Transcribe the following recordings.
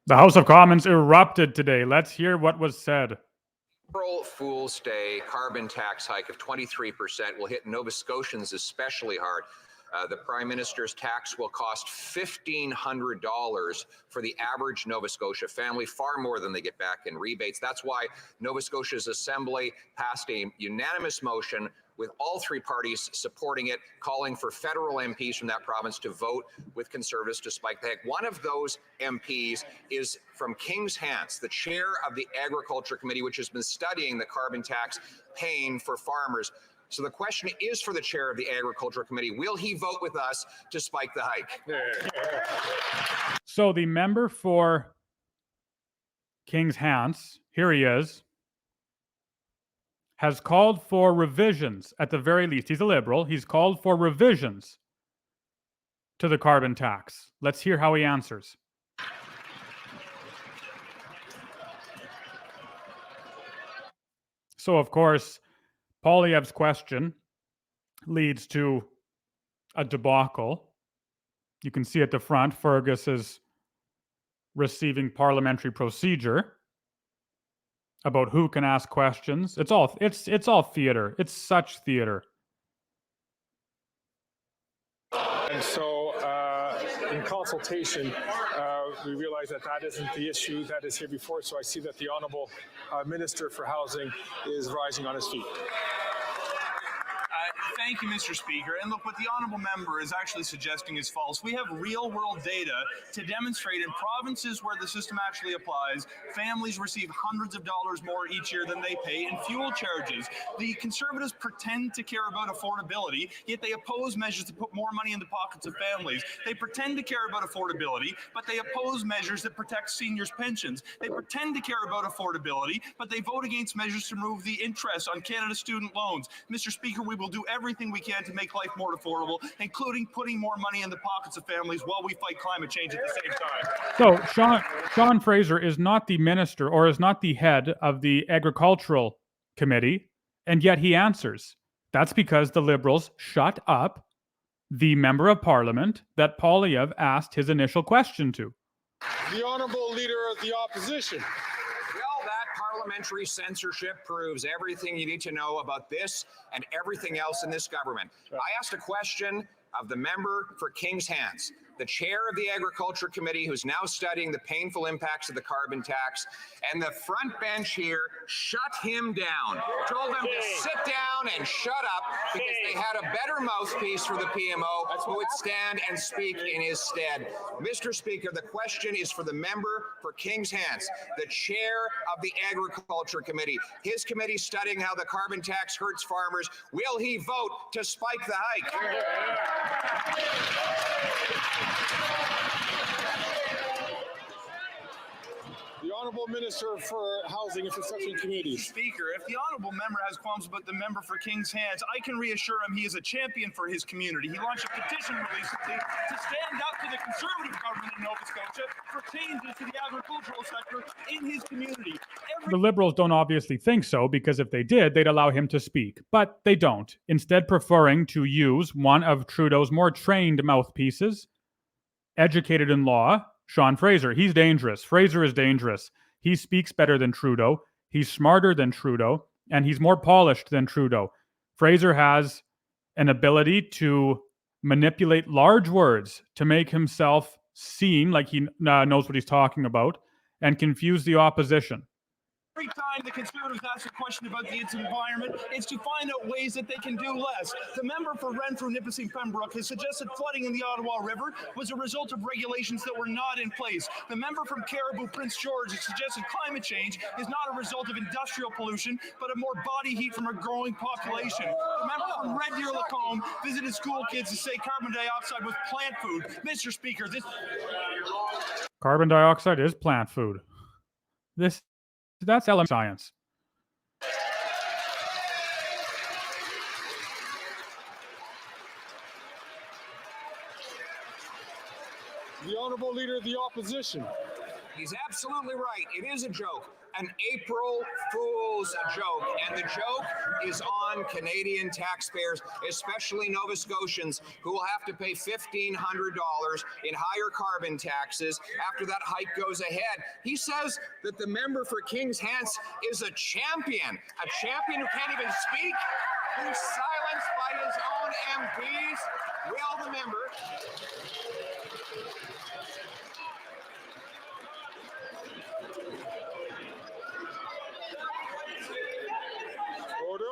The House of Commons erupted today. Let's hear what was said. April Fool's Day carbon tax hike of 23% will hit Nova Scotians especially hard. The Prime Minister's tax will cost $1,500 for the average Nova Scotia family, far more than they get back in rebates. That's why Nova Scotia's Assembly passed a unanimous motion with all three parties supporting it, calling for federal MPs from that province to vote with Conservatives to spike the hike. One of those MPs is from Kings Hants, the chair of the Agriculture Committee, which has been studying the carbon tax pain for farmers. So the question is for the chair of the Agriculture Committee, will he vote with us to spike the hike? So the member for Kings Hants, here he is, has called for revisions at the very least. He's a Liberal. He's called for revisions to the carbon tax. Let's hear how he answers. So, of course, Poilievre's question leads to a debacle. You can see at the front, Fergus is receiving parliamentary procedure about who can ask questions. It's all theater. It's such theater. And so in consultation, we realize that that isn't the issue that is here before. So I see that the Honourable Minister for Housing is rising on his feet. Thank you, Mr. Speaker. And look, what the honourable member is actually suggesting is false. We have real-world data to demonstrate in provinces where the system actually applies, families receive hundreds of dollars more each year than they pay in fuel charges. The Conservatives pretend to care about affordability, yet they oppose measures to put more money in the pockets of families. They pretend to care about affordability, but they oppose measures that protect seniors' pensions. They pretend to care about affordability, but they vote against measures to remove the interest on Canada's student loans. Mr. Speaker, we will do everything we can to make life more affordable, including putting more money in the pockets of families while we fight climate change at the same time. So Sean Fraser is not the minister or is not the head of the Agricultural Committee, and yet he answers. That's because the Liberals shut up the member of Parliament that Poilievre asked his initial question to. The Honourable Leader of the Opposition. Well, that parliamentary censorship proves everything you need to know about this and everything else in this government. I asked a question of the member for Kings Hants, the chair of the Agriculture Committee, who's now studying the painful impacts of the carbon tax, and the front bench here shut him down, told him to sit down and shut up because they had a better mouthpiece for the PMO who would stand and speak in his stead. Mr. Speaker, the question is for the member for Kings Hants, the chair of the Agriculture Committee. His committee studying how the carbon tax hurts farmers. Will he vote to spike the hike? The Honourable Minister for Housing, Infrastructure and Communities. Speaker, if the honourable member has qualms about the member for Kings Hants, I can reassure him he is a champion for his community. He launched a petition recently to stand up to the Conservative government in Nova Scotia for changes to the agricultural sector in his community. The Liberals don't obviously think so, because if they did, they'd allow him to speak. But they don't, instead preferring to use one of Trudeau's more trained mouthpieces, educated in law, Sean Fraser. He's dangerous. Fraser is dangerous. He speaks better than Trudeau. He's smarter than Trudeau, and he's more polished than Trudeau. Fraser has an ability to manipulate large words to make himself seem like he knows what he's talking about and confuse the opposition. Every time the Conservatives ask a question about the environment, it's to find out ways that they can do less. The member for Renfrew, Nipissing, Pembroke has suggested flooding in the Ottawa River was a result of regulations that were not in place. The member from Caribou, Prince George, has suggested climate change is not a result of industrial pollution, but of more body heat from a growing population. The member from Red Deer Lacombe visited school kids to say carbon dioxide was plant food. Mr. Speaker, this... Carbon dioxide is plant food. That's element science. The Honourable Leader of the Opposition. He's absolutely right. It is a joke, an April Fool's joke. And the joke is on Canadian taxpayers, especially Nova Scotians, who will have to pay $1,500 in higher carbon taxes after that hike goes ahead. He says that the member for King's Hants is a champion who can't even speak, who's silenced by his own MPs. Will the member Order.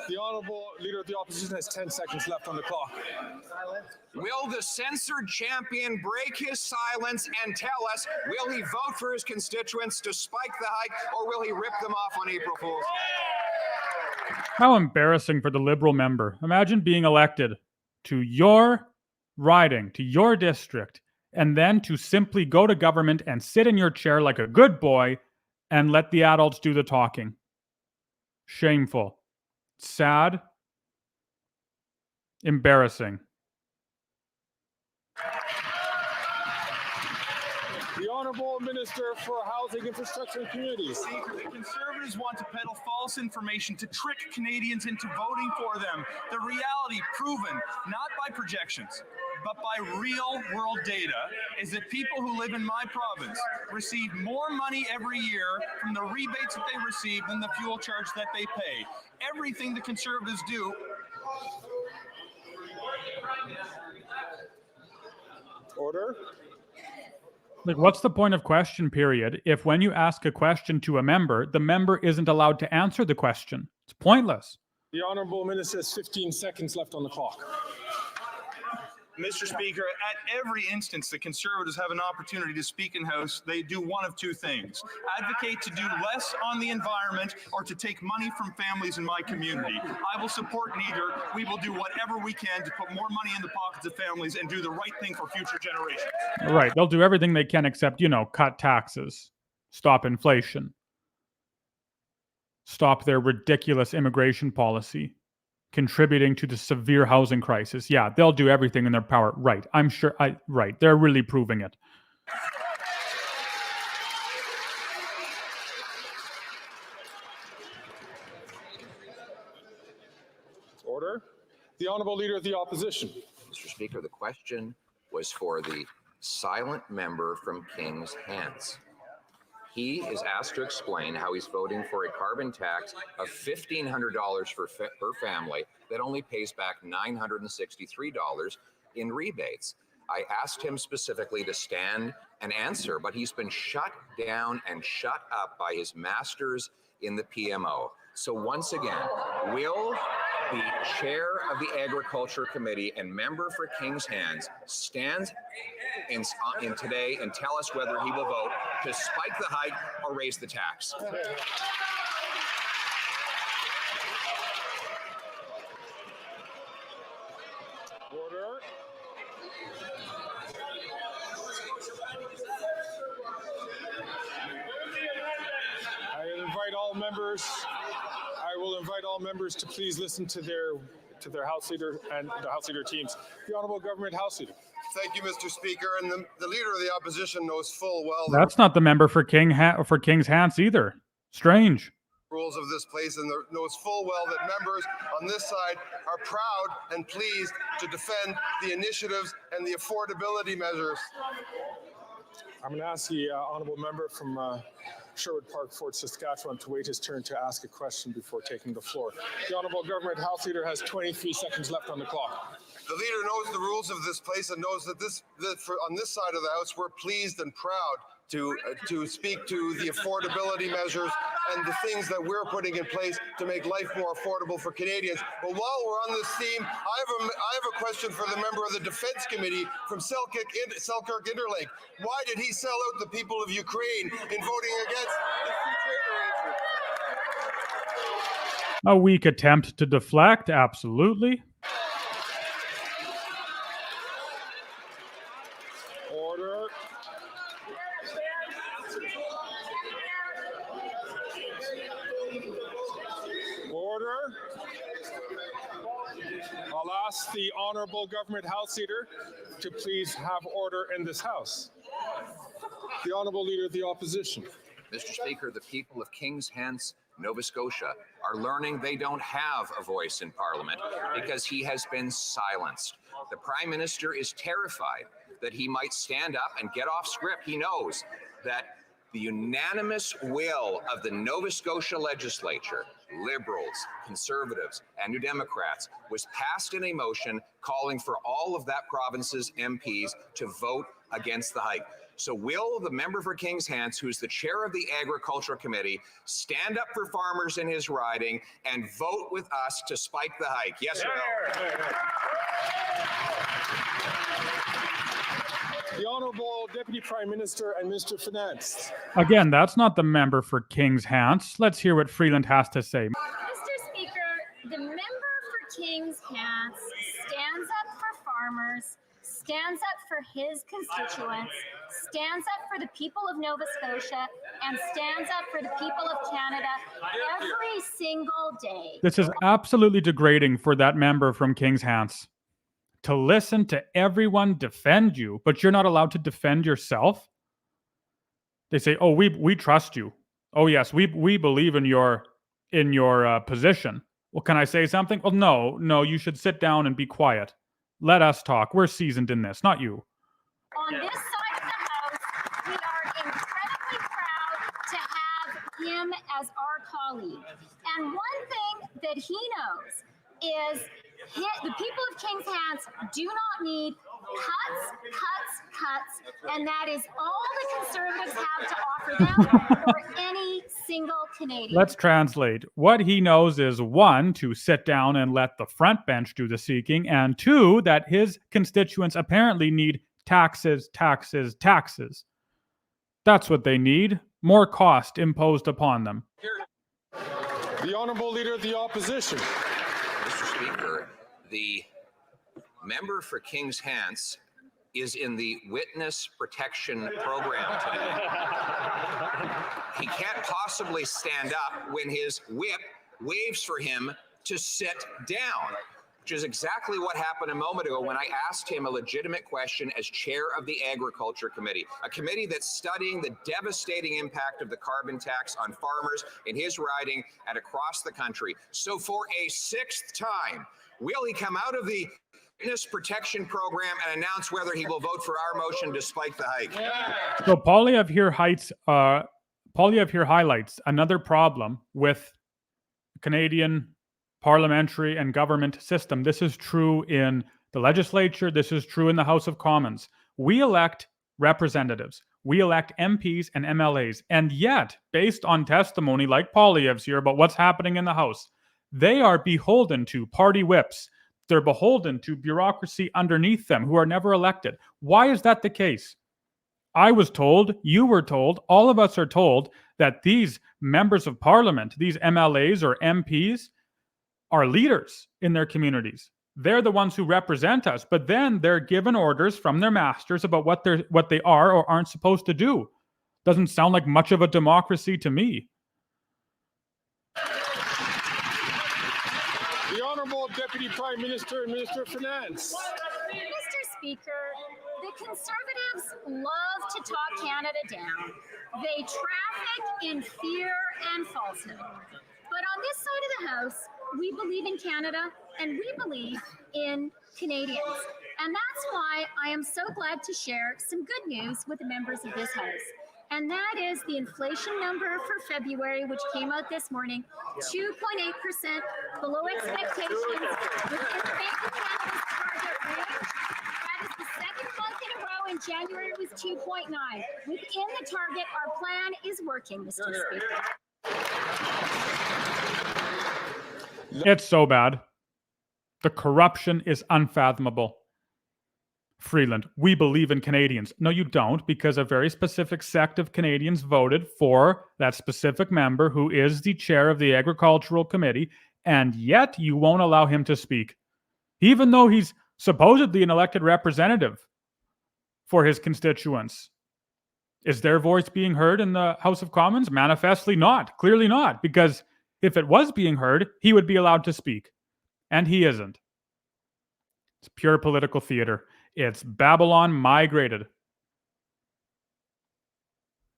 The Honourable Leader of the Opposition has 10 seconds left on the clock. Will the censored champion break his silence and tell us, will he vote for his constituents to spike the hike, or will he rip them off on April Fool's? How embarrassing for the Liberal member. Imagine being elected to your riding, to your district, and then to simply go to government and sit in your chair like a good boy and let the adults do the talking. Shameful. Sad. Embarrassing. The Honourable Minister for Housing, Infrastructure and Communities. Speaker, the Conservatives want to peddle false information to trick Canadians into voting for them. The reality, proven not by projections, but by real world data, is that people who live in my province receive more money every year from the rebates that they receive than the fuel charge that they pay. Everything the Conservatives do. Order. Like, what's the point of question period if when you ask a question to a member, the member isn't allowed to answer the question? It's pointless. The Honourable Minister has 15 seconds left on the clock. Mr. Speaker, at every instance the Conservatives have an opportunity to speak in House, they do one of two things: advocate to do less on the environment or to take money from families in my community. I will support neither. We will do whatever we can to put more money in the pockets of families and do the right thing for future generations. Right. They'll do everything they can except, cut taxes, stop inflation, stop their ridiculous immigration policy, contributing to the severe housing crisis. Yeah, they'll do everything in their power. Right. I'm sure. Right. They're really proving it. Order. The Honourable Leader of the Opposition. Mr. Speaker, the question was for the silent member from King's Hants. He is asked to explain how he's voting for a carbon tax of $1,500 per family that only pays back $963 in rebates. I asked him specifically to stand and answer, but he's been shut down and shut up by his masters in the PMO. So once again, will the chair of the Agriculture Committee and member for King's Hants stand in today and tell us whether he will vote to spike the hike or raise the tax? Order. I will invite all members to please listen to their House Leader and the House Leader teams. The Honourable Government House Leader. Thank you, Mr. Speaker. And the Leader of the Opposition knows full well That's not the member for King's Hants either. Strange. rules of this place and knows full well that members on this side are proud and pleased to defend the initiatives and the affordability measures. I'm going to ask the honourable member from Sherwood Park, Fort Saskatchewan, to wait his turn to ask a question before taking the floor. The Honourable Government House Leader has 23 seconds left on the clock. The Leader knows the rules of this place and knows that on this side of the House, we're pleased and proud to speak to the affordability measures and the things that we're putting in place to make life more affordable for Canadians. But while we're on this theme, I have a question for the member of the Defence Committee from Selkirk Interlake. Why did he sell out the people of Ukraine in voting against the free trade arrangement? A weak attempt to deflect, absolutely. Order. Order. I'll ask the Honourable Government House Leader to please have order in this House. The Honourable Leader of the Opposition. Mr. Speaker, the people of Kings Hants, Nova Scotia, are learning they don't have a voice in Parliament because he has been silenced. The Prime Minister is terrified that he might stand up and get off script. He knows that the unanimous will of the Nova Scotia legislature, Liberals, Conservatives, and New Democrats, was passed in a motion calling for all of that province's MPs to vote against the hike. So will the member for Kings Hants, who's the chair of the Agriculture Committee, stand up for farmers in his riding and vote with us to spike the hike? Yes or no? The Honourable Deputy Prime Minister and Minister of Finance. Again, that's not the member for Kings Hants. Let's hear what Freeland has to say. Mr. Speaker, the member for Kings Hants stands up for farmers, stands up for his constituents, stands up for the people of Nova Scotia, and stands up for the people of Canada every single day. This is absolutely degrading for that member from Kings Hants. To listen to everyone defend you, but you're not allowed to defend yourself. They say, "Oh, we trust you. Oh yes, we believe in your position." Well, can I say something? Well, no, you should sit down and be quiet. Let us talk. We're seasoned in this, not you. On this side of the House, we are incredibly proud to have him as our colleague. And one thing that he knows is the people of Kings Hants do not need cuts, and that is all the Conservatives have to offer them or any single Canadian. Let's translate. What he knows is, one, to sit down and let the front bench do the seeking, and two, that his constituents apparently need taxes. That's what they need. More cost imposed upon them. The Honourable Leader of the Opposition. Mr. Speaker, the member for Kings Hants is in the witness protection program today. He can't possibly stand up when his whip waves for him to sit down, which is exactly what happened a moment ago when I asked him a legitimate question as chair of the Agriculture Committee, a committee that's studying the devastating impact of the carbon tax on farmers in his riding and across the country. So for a sixth time, will he come out of the witness protection program and announce whether he will vote for our motion to spike the hike? So Poilievre here highlights another problem with Canadian parliamentary and government system. This is true in the legislature. This is true in the House of Commons. We elect representatives. We elect MPs and MLAs. And yet, based on testimony like Poilievre's here about what's happening in the House, they are beholden to party whips. They're beholden to bureaucracy underneath them who are never elected. Why is that the case? I was told, you were told, all of us are told that these members of parliament, these MLAs or MPs, are leaders in their communities. They're the ones who represent us, but then they're given orders from their masters about what they are or aren't supposed to do. Doesn't sound like much of a democracy to me. The Honourable Deputy Prime Minister and Minister of Finance. Mr. Speaker, the Conservatives love to talk Canada down. They traffic in fear and falsehood. But on this side of the House, we believe in Canada and we believe in Canadians. And that's why I am so glad to share some good news with the members of this House. And that is the inflation number for February, which came out this morning, 2.8% below expectations within the Bank of Canada's target range. That is the second month in a row. In January, it was 2.9. Within the target, our plan is working, Mr. Speaker. It's so bad. The corruption is unfathomable. Freeland, we believe in Canadians. No, you don't, because a very specific sect of Canadians voted for that specific member who is the chair of the Agricultural Committee, and yet you won't allow him to speak, even though he's supposedly an elected representative for his constituents. Is their voice being heard in the House of Commons? Manifestly not. Clearly not, because if it was being heard, he would be allowed to speak, and he isn't. It's pure political theater. It's Babylon migrated.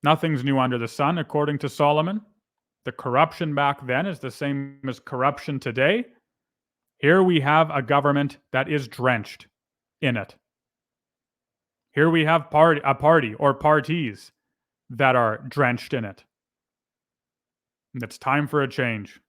Nothing's new under the sun, according to Solomon. The corruption back then is the same as corruption today. Here we have a government that is drenched in it. Here we have a party or parties that are drenched in it. And it's time for a change.